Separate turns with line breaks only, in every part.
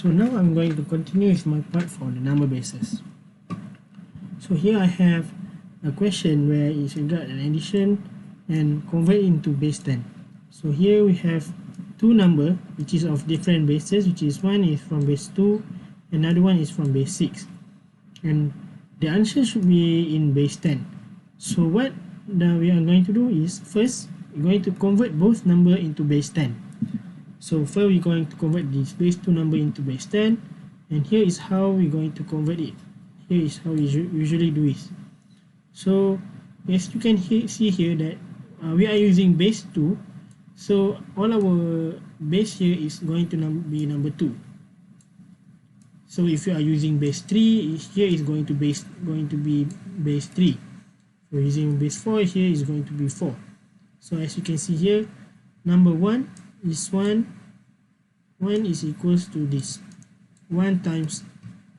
So now I'm going to continue with my part for the number bases. So here I have a question where it's got an addition and convert into base 10. So here we have two number which is of different bases, which is one is from base 2, another one is from base 6, and the answer should be in base 10. So what we are going to do is, first we're going to convert both number into base 10. So first we're going to convert this base 2 number into base 10, and here is how we're going to convert it. Here is how we usually do it. So as you can see here that we are using base 2, so all our base here is going to be number 2. So if you are using base 3, here is going to be base 3. If you're using base 4, here is going to be 4. So as you can see here, number 1 is 1 is equals to this 1 times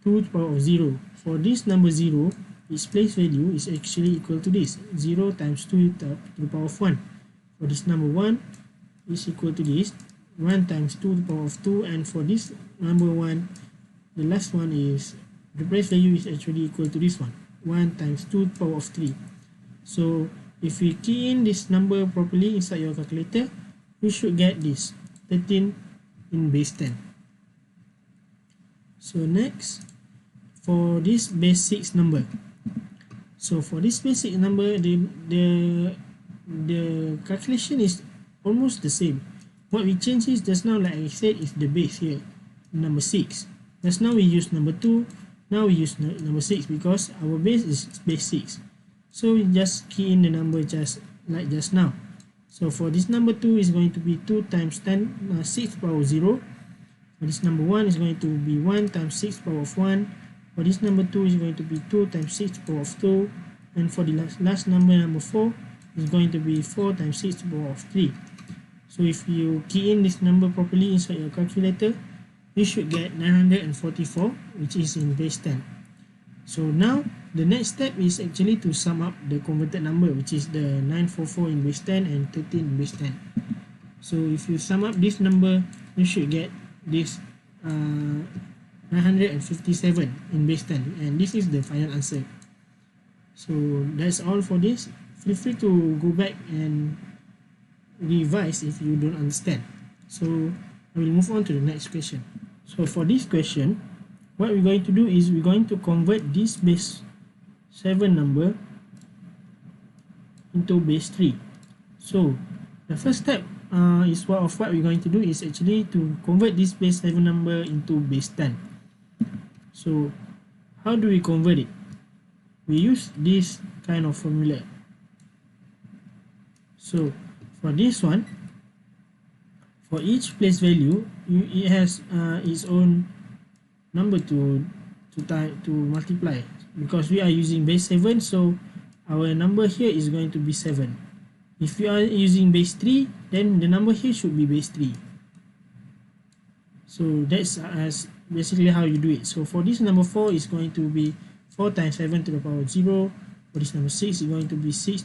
2 to the power of 0. For this number 0, its place value is actually equal to this 0 times 2 to the power of 1. For this number 1 is equal to this 1 times 2 to the power of 2, and for this number 1, the last one is the place value is actually equal to this one, 1 times 2 to the power of 3. So if we key in this number properly inside your calculator, you should get this 13 in base 10. So next, for this base 6 number. So for this base 6 number, the calculation is almost the same. What we change is, just now like I said, is the base here, number 6. Just now we use number 2, now we use number 6 because our base is base 6. So we just key in the number just like just now. So for this number 2 is going to be 2 times 10, 6 to the power of 0. For this number 1 is going to be 1 times 6 to the power of 1. For this number 2 is going to be 2 times 6 to the power of 2. And for the last number 4, is going to be 4 times 6 to the power of 3. So if you key in this number properly inside your calculator, you should get 944, which is in base 10. So now the next step is actually to sum up the converted number, which is the 944 in base 10 and 13 in base 10. So if you sum up this number, you should get this 957 in base 10, and this is the final answer. So that's all for this. Feel free to go back and revise if you don't understand. So I will move on to the next question. So for this question, what we're going to do is we're going to convert this base 7 number into base 3. So the first step is what we're going to do is actually to convert this base 7 number into base 10. So how do we convert it? We use this kind of formula. So for this one, for each place value, it has its own number to multiply. Because we are using base 7, so our number here is going to be 7. If you are using base 3, then the number here should be base 3. So that's basically how you do it. So for this number 4 is going to be 4 times 7 to the power of 0. For this number 6 is going to be 6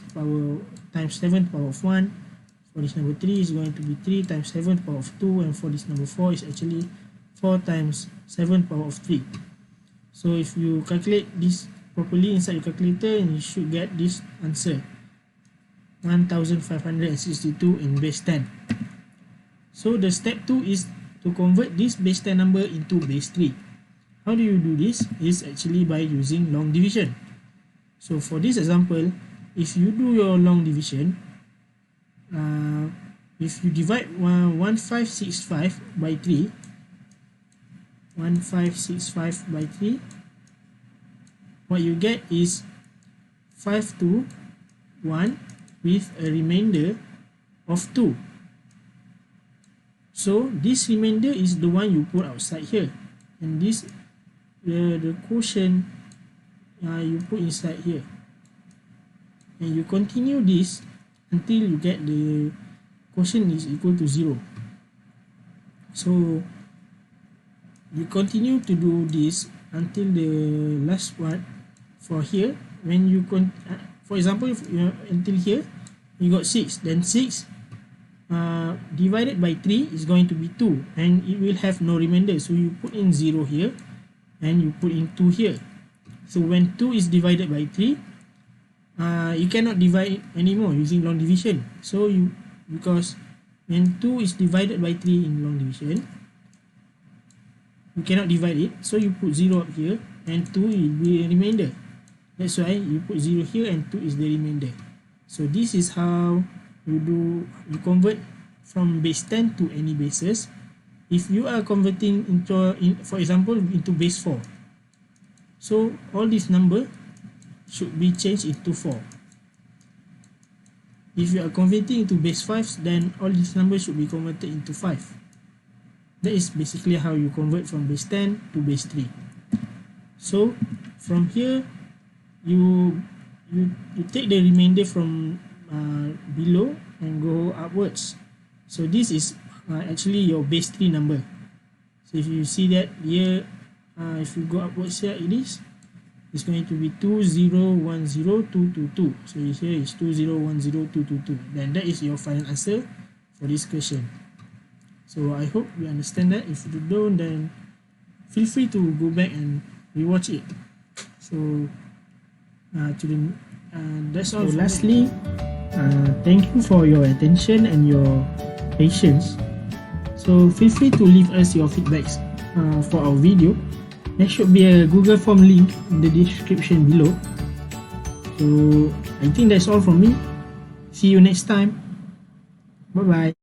times 7 to the power of 1. For this number 3 is going to be 3 times 7 to the power of 2, and for this number 4 is actually 4 times 7 to the power of 3. So if you calculate this properly inside your calculator, you should get this answer, 1562 in base 10. So the step 2 is to convert this base 10 number into base 3. How do you do this? Is actually by using long division. So for this example, if you do your long division, if you divide 1565 by 3, 1565 by 3, what you get is 521 with a remainder of 2. So this remainder is the one you put outside here, and this the quotient you put inside here, and you continue this until you get the quotient is equal to 0. So you continue to do this until the last one. For here, when you for example, if until here you got 6, then 6 divided by 3 is going to be 2, and it will have no remainder, so you put in 0 here and you put in 2 here. So when 2 is divided by 3, you cannot divide anymore using long division. So because when 2 is divided by 3 in long division, you cannot divide it, so you put 0 up here and 2 will be a remainder. That's why you put 0 here and 2 is the remainder. So this is how you convert from base 10 to any bases. If you are converting for example, into base 4, so all this number should be changed into 4. If you are converting into base 5, then all these numbers should be converted into 5. That is basically how you convert from base 10 to base 3. So from here, you take the remainder from below and go upwards. So this is actually your base 3 number. So if you see that here, if you go upwards here, it's going to be 2010222. So here is 2010222. Then that is your final answer for this question. So I hope you understand that. If you don't, then feel free to go back and rewatch it. So that's all. So lastly, thank you for your attention and your patience. So feel free to leave us your feedbacks for our video. There should be a Google Form link in the description below. So I think that's all from me. See you next time. Bye bye.